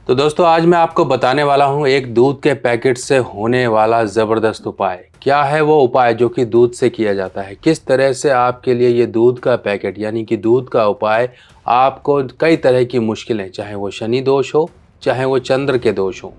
तो दोस्तों आज मैं आपको बताने वाला हूँ एक दूध के पैकेट से होने वाला ज़बरदस्त उपाय। क्या है वो उपाय जो कि दूध से किया जाता है, किस तरह से आपके लिए ये दूध का पैकेट यानी कि दूध का उपाय आपको कई तरह की मुश्किलें, चाहे वो शनि दोष हो चाहे वो चंद्र के दोष हो,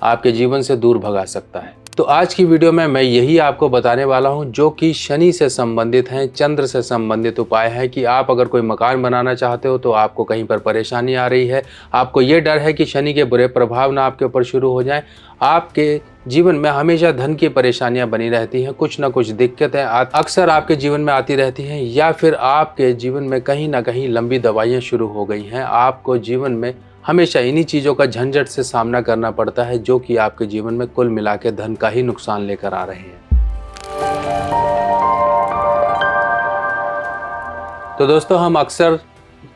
आपके जीवन से दूर भगा सकता है। तो आज की वीडियो में मैं यही आपको बताने वाला हूं जो कि शनि से संबंधित हैं, चंद्र से संबंधित उपाय है कि आप अगर कोई मकान बनाना चाहते हो तो आपको कहीं पर परेशानी आ रही है, आपको ये डर है कि शनि के बुरे प्रभाव ना आपके ऊपर शुरू हो जाएं, आपके जीवन में हमेशा धन की परेशानियां बनी रहती हैं, कुछ ना कुछ दिक्कतें अक्सर आपके जीवन में आती रहती हैं, या फिर आपके जीवन में कहीं ना कहीं लंबी दवाइयाँ शुरू हो गई हैं। आपको जीवन में हमेशा इन्हीं चीज़ों का झंझट से सामना करना पड़ता है जो कि आपके जीवन में कुल मिला के धन का ही नुकसान लेकर आ रहे हैं। तो दोस्तों हम अक्सर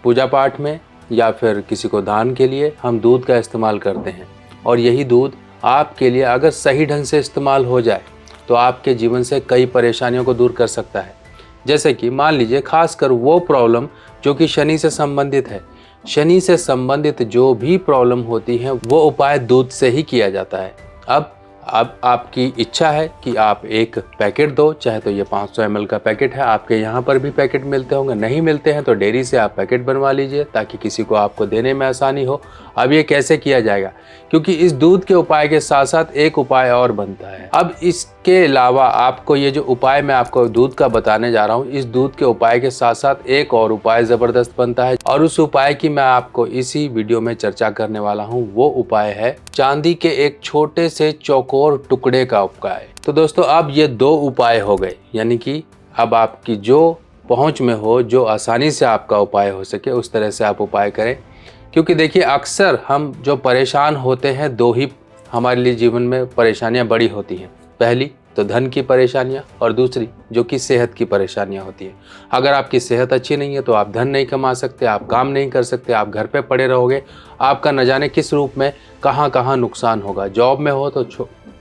पूजा पाठ में या फिर किसी को दान के लिए हम दूध का इस्तेमाल करते हैं, और यही दूध आपके लिए अगर सही ढंग से इस्तेमाल हो जाए तो आपके जीवन से कई परेशानियों को दूर कर सकता है। जैसे कि मान लीजिए खासकर वो प्रॉब्लम जो कि शनि से संबंधित है। शनि से संबंधित जो भी प्रॉब्लम होती है वो उपाय दूध से ही किया जाता है। अब आपकी इच्छा है कि आप एक पैकेट दो, चाहे तो ये 500 ml का पैकेट है, आपके यहाँ पर भी पैकेट मिलते होंगे, नहीं मिलते हैं तो डेयरी से आप पैकेट बनवा लीजिए ताकि किसी को आपको देने में आसानी हो। अब ये कैसे किया जाएगा, क्योंकि इस दूध के उपाय के साथ साथ एक उपाय और बनता है। अब इसके अलावा आपको ये जो उपाय मैं आपको दूध का बताने जा रहा हूँ, इस दूध के उपाय के साथ साथ एक और उपाय ज़बरदस्त बनता है, और उस उपाय की मैं आपको इसी वीडियो में चर्चा करने वाला हूँ। वो उपाय है चांदी के एक छोटे से चौकोर टुकड़े का उपाय। तो दोस्तों अब ये दो उपाय हो गए, यानी कि अब आपकी जो पहुँच में हो, जो आसानी से आपका उपाय हो सके उस तरह से आप उपाय करें। क्योंकि देखिए अक्सर हम जो परेशान होते हैं, दो ही हमारे लिए जीवन में परेशानियां बड़ी होती हैं। पहली तो धन की परेशानियां, और दूसरी जो कि सेहत की परेशानियां होती हैं। अगर आपकी सेहत अच्छी नहीं है तो आप धन नहीं कमा सकते, आप काम नहीं कर सकते, आप घर पे पड़े रहोगे, आपका न जाने किस रूप में कहाँ कहाँ नुकसान होगा। जॉब में हो तो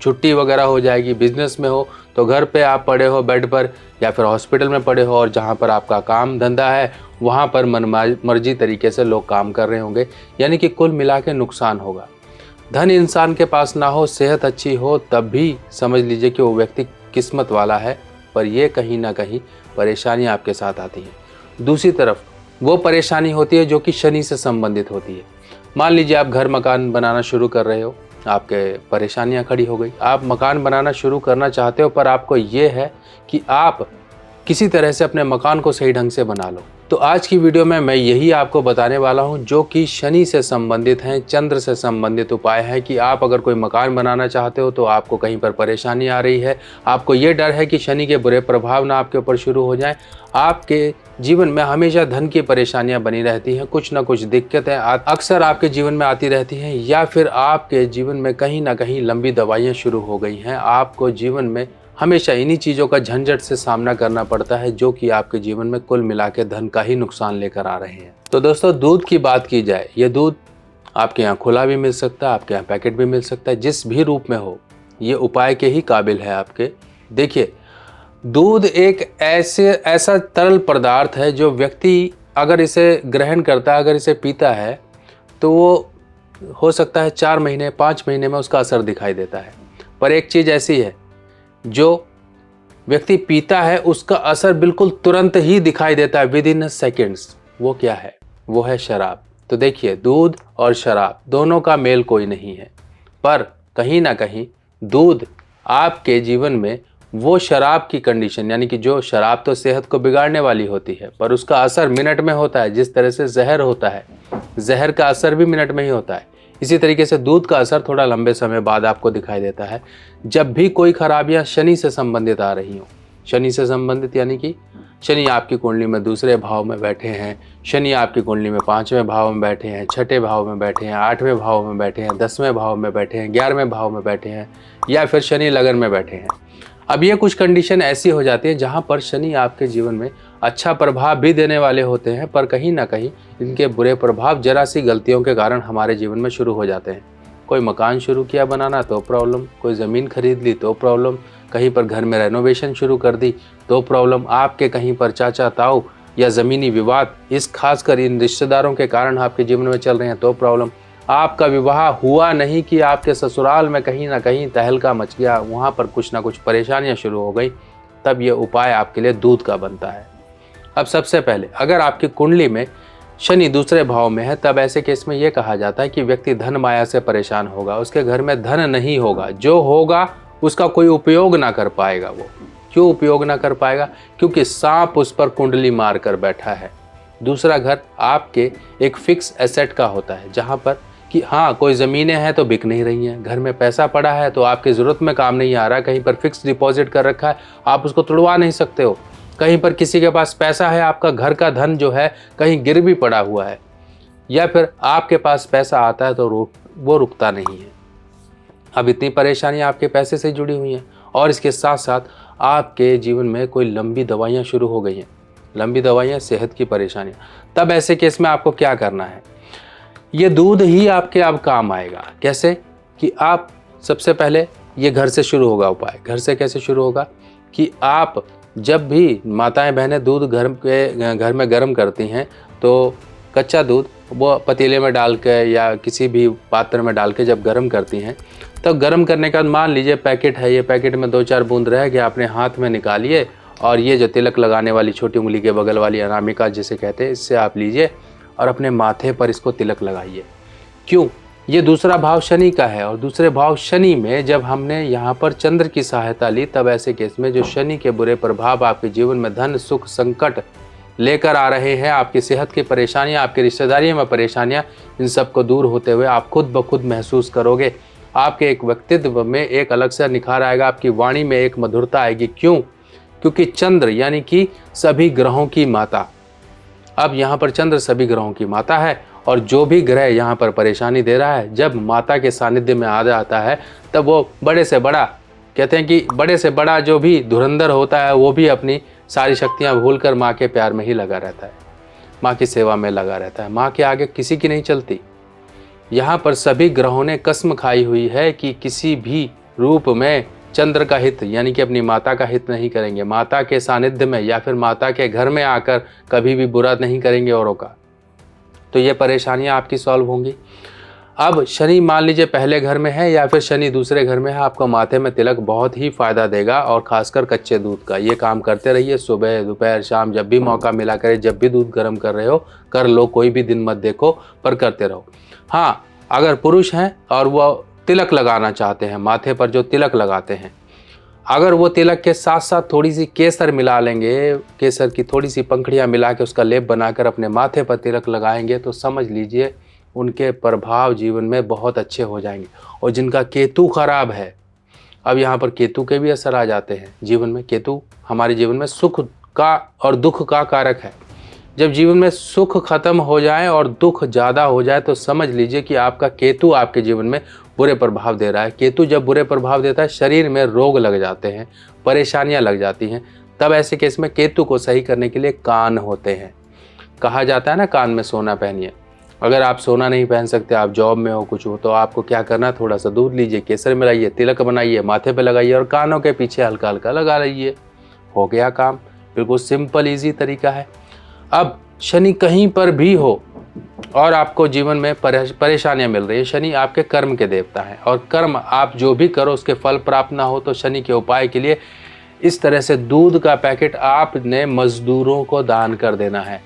छुट्टी वगैरह हो जाएगी, बिजनेस में हो तो घर पे आप पड़े हो बेड पर, या फिर हॉस्पिटल में पड़े हो, और जहाँ पर आपका काम धंधा है वहाँ पर मनमर्जी तरीके से लोग काम कर रहे होंगे, यानी कि कुल मिला के नुकसान होगा। धन इंसान के पास ना हो, सेहत अच्छी हो, तब भी समझ लीजिए कि वो व्यक्ति किस्मत वाला है, पर ये कहीं ना कहीं परेशानी आपके साथ आती है। दूसरी तरफ वो परेशानी होती है जो कि शनि से संबंधित होती है। मान लीजिए आप घर मकान बनाना शुरू कर रहे हो, आपके परेशानियां खड़ी हो गई, आप मकान बनाना शुरू करना चाहते हो, पर आपको ये है कि आप किसी तरह से अपने मकान को सही ढंग से बना लो। तो आज की वीडियो में मैं यही आपको बताने वाला हूं जो कि शनि से संबंधित हैं, चंद्र से संबंधित उपाय है कि आप अगर कोई मकान बनाना चाहते हो तो आपको कहीं पर परेशानी आ रही है, आपको ये डर है कि शनि के बुरे प्रभाव ना आपके ऊपर शुरू हो जाएं, आपके जीवन में हमेशा धन की परेशानियां बनी रहती हैं, कुछ ना कुछ दिक्कतें अक्सर आपके जीवन में आती रहती हैं, या फिर आपके जीवन में कहीं ना कहीं लंबी दवाइयाँ शुरू हो गई हैं। आपको जीवन में हमेशा इन्हीं चीज़ों का झंझट से सामना करना पड़ता है जो कि आपके जीवन में कुल मिला के धन का ही नुकसान लेकर आ रहे हैं। तो दोस्तों दूध की बात की जाए, ये दूध आपके यहाँ खुला भी मिल सकता है, आपके यहाँ पैकेट भी मिल सकता है, जिस भी रूप में हो ये उपाय के ही काबिल है आपके। देखिए दूध एक ऐसा तरल पदार्थ है जो व्यक्ति अगर इसे ग्रहण करता है, अगर इसे पीता है तो वो हो सकता है 4 महीने 5 महीने में उसका असर दिखाई देता है। पर एक चीज़ ऐसी है जो व्यक्ति पीता है उसका असर बिल्कुल तुरंत ही दिखाई देता है, विद इन सेकेंड्स। वो क्या है? वो है शराब। तो देखिए दूध और शराब दोनों का मेल कोई नहीं है, पर कहीं ना कहीं दूध आपके जीवन में वो शराब की कंडीशन, यानी कि जो शराब तो सेहत को बिगाड़ने वाली होती है पर उसका असर मिनट में होता है, जिस तरह से जहर होता है, जहर का असर भी मिनट में ही होता है, इसी तरीके से दूध का असर थोड़ा लंबे समय बाद आपको दिखाई देता है। जब भी कोई खराबियां शनि से संबंधित आ रही हों, शनि से संबंधित यानी कि शनि आपकी कुंडली में दूसरे भाव में बैठे हैं, शनि आपकी कुंडली में 5वें भाव में बैठे हैं, 6ठे भाव में बैठे हैं, 8वें भाव में बैठे हैं, 10वें भाव में बैठे हैं, 11वें भाव में बैठे हैं, या फिर शनि लगन में बैठे हैं। अब ये कुछ कंडीशन ऐसी हो जाती है जहाँ पर शनि आपके जीवन में अच्छा प्रभाव भी देने वाले होते हैं, पर कहीं ना कहीं इनके बुरे प्रभाव जरा सी गलतियों के कारण हमारे जीवन में शुरू हो जाते हैं। कोई मकान शुरू किया बनाना तो प्रॉब्लम, कोई ज़मीन खरीद ली तो प्रॉब्लम, कहीं पर घर में रेनोवेशन शुरू कर दी तो प्रॉब्लम, आपके कहीं पर चाचा ताऊ या ज़मीनी विवाद इस खासकर इन रिश्तेदारों के कारण आपके जीवन में चल रहे हैं तो प्रॉब्लम, आपका विवाह हुआ नहीं कि आपके ससुराल में कहीं ना कहीं तहलका मच गया, वहाँ पर कुछ ना कुछ परेशानियाँ शुरू हो गई, तब ये उपाय आपके लिए दूध का बनता है। अब सबसे पहले अगर आपकी कुंडली में शनि दूसरे भाव में है, तब ऐसे केस में ये कहा जाता है कि व्यक्ति धन माया से परेशान होगा, उसके घर में धन नहीं होगा, जो होगा उसका कोई उपयोग ना कर पाएगा। वो क्यों उपयोग ना कर पाएगा? क्योंकि सांप उस पर कुंडली मार कर बैठा है। दूसरा घर आपके एक फिक्स एसेट का होता है, जहाँ पर कि हाँ कोई ज़मीनें हैं तो बिक नहीं रही हैं, घर में पैसा पड़ा है तो आपकी ज़रूरत में काम नहीं आ रहा, कहीं पर फिक्स डिपॉजिट कर रखा है, आप उसको तुड़वा नहीं सकते हो। कहीं पर किसी के पास पैसा है, आपका घर का धन जो है कहीं गिर भी पड़ा हुआ है, या फिर आपके पास पैसा आता है तो वो रुकता नहीं है। अब इतनी परेशानियां आपके पैसे से जुड़ी हुई हैं, और इसके साथ साथ आपके जीवन में कोई लंबी दवाइयां शुरू हो गई हैं, लंबी दवाइयां, सेहत की परेशानियां। तब ऐसे केस में आपको क्या करना है? ये दूध ही आपके अब काम आएगा। कैसे? कि आप सबसे पहले, ये घर से शुरू होगा उपाय। घर से कैसे शुरू होगा? कि आप जब भी माताएं बहनें दूध घर में गर्म करती हैं, तो कच्चा दूध वो पतीले में डाल के या किसी भी पात्र में डाल के जब गर्म करती हैं, तब गर्म करने के बाद मान लीजिए पैकेट है, ये पैकेट में 2-4 बूंद रह गया, अपने हाथ में निकालिए, और ये जो तिलक लगाने वाली छोटी उंगली के बगल वाली अनामिका जिसे कहते हैं, इससे आप लीजिए और अपने माथे पर इसको तिलक लगाइए। क्यों? ये दूसरा भाव शनि का है, और दूसरे भाव शनि में जब हमने यहाँ पर चंद्र की सहायता ली, तब ऐसे केस में जो शनि के बुरे प्रभाव आपके जीवन में धन सुख संकट लेकर आ रहे हैं, आपकी सेहत की परेशानियाँ, आपकी रिश्तेदारी में परेशानियाँ, इन सब को दूर होते हुए आप खुद ब खुद महसूस करोगे। आपके एक व्यक्तित्व में एक अलग सा निखार आएगा, आपकी वाणी में एक मधुरता आएगी। क्यों? क्योंकि चंद्र यानी कि सभी ग्रहों की माता, अब यहाँ पर चंद्र सभी ग्रहों की माता है, और जो भी ग्रह यहाँ पर परेशानी दे रहा है, जब माता के सानिध्य में आ जाता है, तब वो बड़े से बड़ा, कहते हैं कि बड़े से बड़ा जो भी धुरंधर होता है, वो भी अपनी सारी शक्तियाँ भूलकर माँ के प्यार में ही लगा रहता है, माँ की सेवा में लगा रहता है। माँ के आगे किसी की नहीं चलती। यहाँ पर सभी ग्रहों ने कसम खाई हुई है कि किसी भी रूप में चंद्र का हित यानी कि अपनी माता का हित नहीं करेंगे, माता के सानिध्य में या फिर माता के घर में आकर कभी भी बुरा नहीं करेंगे औरों का। तो ये परेशानियां आपकी सॉल्व होंगी। अब शनि मान लीजिए पहले घर में है या फिर शनि दूसरे घर में है, आपको माथे में तिलक बहुत ही फायदा देगा, और खासकर कच्चे दूध का ये काम करते रहिए। सुबह दोपहर शाम जब भी मौका मिला करे, जब भी दूध गर्म कर रहे हो कर लो, कोई भी दिन मत देखो, पर करते रहो। हाँ, अगर पुरुष हैं और वो तिलक लगाना चाहते हैं, माथे पर जो तिलक लगाते हैं, अगर वो तिलक के साथ साथ थोड़ी सी केसर मिला लेंगे, केसर की थोड़ी सी पंखुड़ियाँ मिला के उसका लेप बनाकर अपने माथे पर तिलक लगाएंगे, तो समझ लीजिए उनके प्रभाव जीवन में बहुत अच्छे हो जाएंगे। और जिनका केतु खराब है, अब यहाँ पर केतु के भी असर आ जाते हैं जीवन में। केतु हमारे जीवन में सुख का और दुख का कारक है। जब जीवन में सुख खत्म हो जाए और दुख ज़्यादा हो जाए, तो समझ लीजिए कि आपका केतु आपके जीवन में बुरे प्रभाव दे रहा है। केतु जब बुरे प्रभाव देता है, शरीर में रोग लग जाते हैं, परेशानियां लग जाती हैं। तब ऐसे केस में केतु को सही करने के लिए कान होते हैं। कहा जाता है ना, कान में सोना पहनिए। अगर आप सोना नहीं पहन सकते, आप जॉब में हो, कुछ हो, तो आपको क्या करना, थोड़ा सा दूध लीजिए, केसर मिलाइए, तिलक बनाइए, माथे पे लगाइए और कानों के पीछे हल्का हल्का लगा लीजिए, हो गया काम। बिल्कुल सिंपल ईजी तरीका है। अब शनि कहीं पर भी हो और आपको जीवन में परेशानियां मिल रही है, शनि आपके कर्म के देवता हैं, और कर्म आप जो भी करो उसके फल प्राप्त ना हो, तो शनि के उपाय के लिए इस तरह से दूध का पैकेट आपने मजदूरों को दान कर देना है।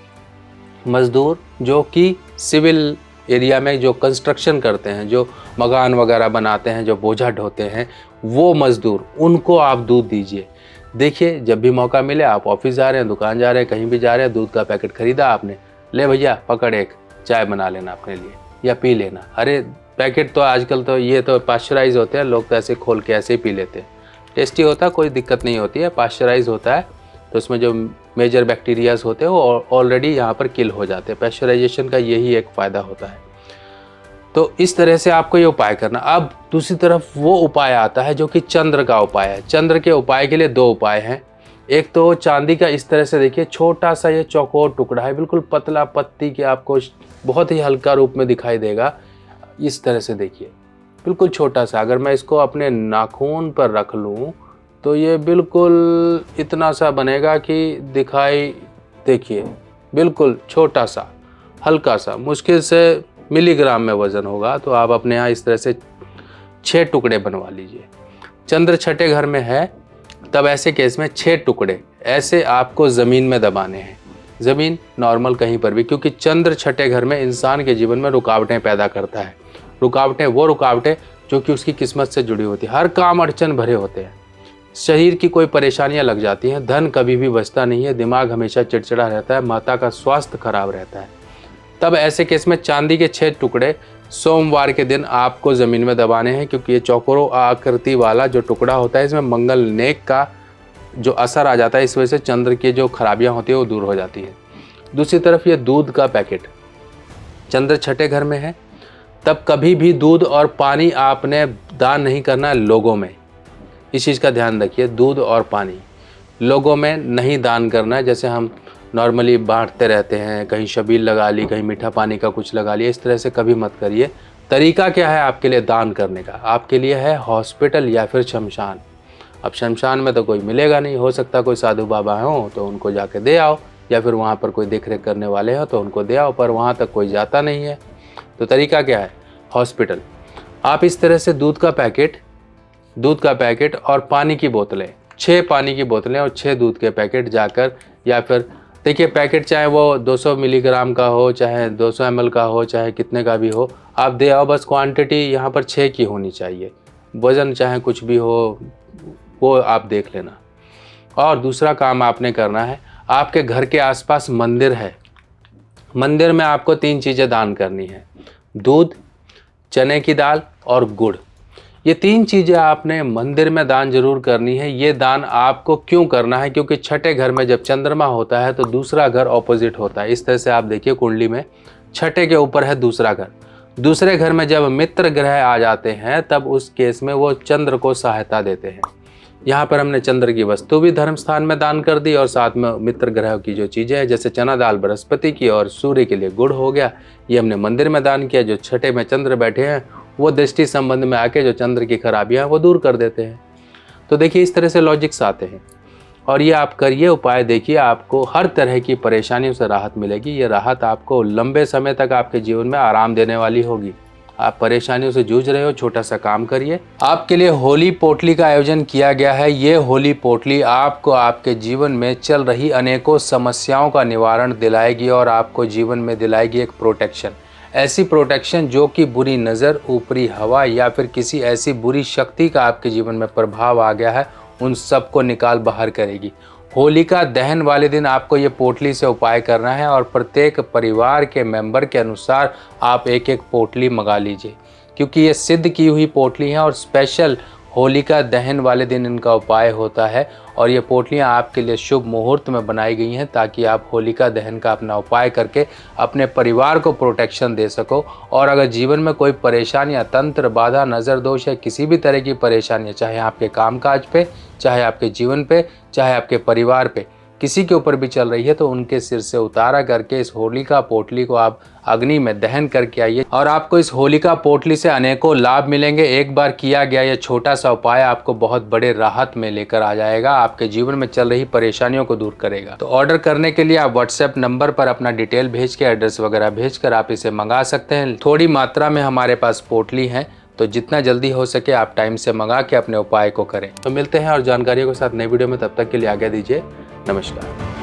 मजदूर जो कि सिविल एरिया में जो कंस्ट्रक्शन करते हैं, जो मकान वगैरह बनाते हैं, जो बोझा ढोते हैं, वो मजदूर, उनको आप दूध दीजिए। देखिए, जब भी मौका मिले, आप ऑफिस जा रहे हैं, दुकान जा रहे हैं, कहीं भी जा रहे हैं, दूध का पैकेट खरीदा आपने, ले भैया पकड़, एक चाय बना लेना अपने लिए या पी लेना। अरे पैकेट तो आजकल तो ये तो पाश्चराइज होते हैं, लोग तो ऐसे खोल के ऐसे ही पी लेते हैं। टेस्टी होता है, कोई दिक्कत नहीं होती है, पाश्चराइज होता है, तो उसमें जो मेजर बैक्टीरियाज होते हैं वो ऑलरेडी यहाँ पर किल हो जाते हैं। पैश्चराइजेशन का यही एक फ़ायदा होता है। तो इस तरह से आपको ये उपाय करना। अब दूसरी तरफ वो उपाय आता है जो कि चंद्र का उपाय है। चंद्र के उपाय के लिए 2 उपाय हैं। एक तो चांदी का, इस तरह से देखिए, छोटा सा ये चौकोर टुकड़ा है, बिल्कुल पतला पत्ती के, आपको बहुत ही हल्का रूप में दिखाई देगा। इस तरह से देखिए, बिल्कुल छोटा सा। अगर मैं इसको अपने नाखून पर रख लूँ तो ये बिल्कुल इतना सा बनेगा कि दिखाई, देखिए बिल्कुल छोटा सा, हल्का सा, मुश्किल से मिलीग्राम में वजन होगा, तो आप अपने यहाँ इस तरह से 6 टुकड़े बनवा लीजिए। चंद्र छठे घर में है तब ऐसे केस में 6 टुकड़े ऐसे आपको ज़मीन में दबाने हैं, ज़मीन नॉर्मल कहीं पर भी, क्योंकि चंद्र छठे घर में इंसान के जीवन में रुकावटें पैदा करता है। रुकावटें वो रुकावटें जो कि उसकी किस्मत से जुड़ी होती है, हर काम अड़चन भरे होते हैं, शरीर की कोई परेशानियां लग जाती हैं, धन कभी भी बचता नहीं है, दिमाग हमेशा चिड़चिड़ा रहता है, माता का स्वास्थ्य खराब रहता है। तब ऐसे केस में चांदी के 6 टुकड़े सोमवार के दिन आपको ज़मीन में दबाने हैं, क्योंकि ये चौकोरों आकृति वाला जो टुकड़ा होता है इसमें मंगल नेक का जो असर आ जाता है, इस वजह से चंद्र की जो खराबियां होती है वो दूर हो जाती है। दूसरी तरफ ये दूध का पैकेट चंद्र छठे घर में है तब कभी भी दूध और पानी आपने दान नहीं करना है लोगों में, इस चीज़ का ध्यान रखिए। दूध और पानी लोगों में नहीं दान करना है, जैसे हम नॉर्मली बांटते रहते हैं, कहीं शबील लगा ली, कहीं मीठा पानी का कुछ लगा लिया, इस तरह से कभी मत करिए। तरीका क्या है आपके लिए दान करने का? आपके लिए है हॉस्पिटल या फिर शमशान। अब शमशान में तो कोई मिलेगा नहीं, हो सकता कोई साधु बाबा हो तो उनको जाके दे आओ, या फिर वहाँ पर कोई देख रेख करने वाले हो तो उनको दे आओ, पर वहाँ तक कोई जाता नहीं है। तो तरीका क्या है? हॉस्पिटल। आप इस तरह से दूध का पैकेट और पानी की बोतलें, 6 पानी की बोतलें और 6 दूध के पैकेट जाकर, या फिर देखिए पैकेट चाहे वो 200 मिलीग्राम का हो, चाहे 200 ml का हो, चाहे कितने का भी हो, आप दे आओ। बस क्वांटिटी यहाँ पर 6 की होनी चाहिए, वज़न चाहे कुछ भी हो वो आप देख लेना। और दूसरा काम आपने करना है, आपके घर के आसपास मंदिर है, मंदिर में आपको 3 चीज़ें दान करनी है, दूध, चने की दाल और गुड़। ये 3 चीज़ें आपने मंदिर में दान जरूर करनी है। ये दान आपको क्यों करना है? क्योंकि छठे घर में जब चंद्रमा होता है तो दूसरा घर ऑपोजिट होता है। इस तरह से आप देखिए कुंडली में छठे के ऊपर है दूसरा घर। दूसरे घर में जब मित्र ग्रह आ जाते हैं तब उस केस में वो चंद्र को सहायता देते हैं। यहाँ पर हमने चंद्र की वस्तु भी धर्म स्थान में दान कर दी, और साथ में मित्र ग्रह की जो चीज़ें हैं जैसे चना दाल बृहस्पति की और सूर्य के लिए गुड़ हो गया, ये हमने मंदिर में दान किया। जो छठे में चंद्र बैठे हैं वो दृष्टि संबंध में आके जो चंद्र की खराबियां हैं वो दूर कर देते हैं। तो देखिए इस तरह से लॉजिक्स आते हैं, और ये आप करिए, उपाय देखिए, आपको हर तरह की परेशानियों से राहत मिलेगी। ये राहत आपको लंबे समय तक आपके जीवन में आराम देने वाली होगी। आप परेशानियों से जूझ रहे हो, छोटा सा काम करिए। आपके लिए होली पोटली का आयोजन किया गया है। ये होली पोटली आपको आपके जीवन में चल रही अनेकों समस्याओं का निवारण दिलाएगी और आपको जीवन में दिलाएगी एक प्रोटेक्शन, ऐसी प्रोटेक्शन जो कि बुरी नज़र, ऊपरी हवा या फिर किसी ऐसी बुरी शक्ति का आपके जीवन में प्रभाव आ गया है, उन सबको निकाल बाहर करेगी। होलिका दहन वाले दिन आपको ये पोटली से उपाय करना है, और प्रत्येक परिवार के मेंबर के अनुसार आप एक एक पोटली मंगा लीजिए, क्योंकि ये सिद्ध की हुई पोटली हैं और स्पेशल होलिका दहन वाले दिन इनका उपाय होता है। और ये पोटलियाँ आपके लिए शुभ मुहूर्त में बनाई गई हैं ताकि आप होलिका दहन का अपना उपाय करके अपने परिवार को प्रोटेक्शन दे सको। और अगर जीवन में कोई परेशानियाँ, तंत्र, बाधा, नज़र दोष है, किसी भी तरह की परेशानियाँ, चाहे आपके कामकाज पे, चाहे आपके जीवन पे, चाहे आपके परिवार पे, किसी के ऊपर भी चल रही है, तो उनके सिर से उतारा करके इस होलिका पोटली को आप अग्नि में दहन करके आइए, और आपको इस होलिका पोटली से अनेकों लाभ मिलेंगे। एक बार किया गया यह छोटा सा उपाय आपको बहुत बड़े राहत में लेकर आ जाएगा, आपके जीवन में चल रही परेशानियों को दूर करेगा। तो ऑर्डर करने के लिए आप व्हाट्सएप नंबर पर अपना डिटेल भेज के, एड्रेस वगैरह भेज कर आप इसे मंगा सकते हैं। थोड़ी मात्रा में हमारे पास पोटली है, तो जितना जल्दी हो सके आप टाइम से मंगा के अपने उपाय को करें। तो मिलते हैं और जानकारियों के साथ नई वीडियो में, तब तक के लिए आज्ञा दीजिए। नमस्कार।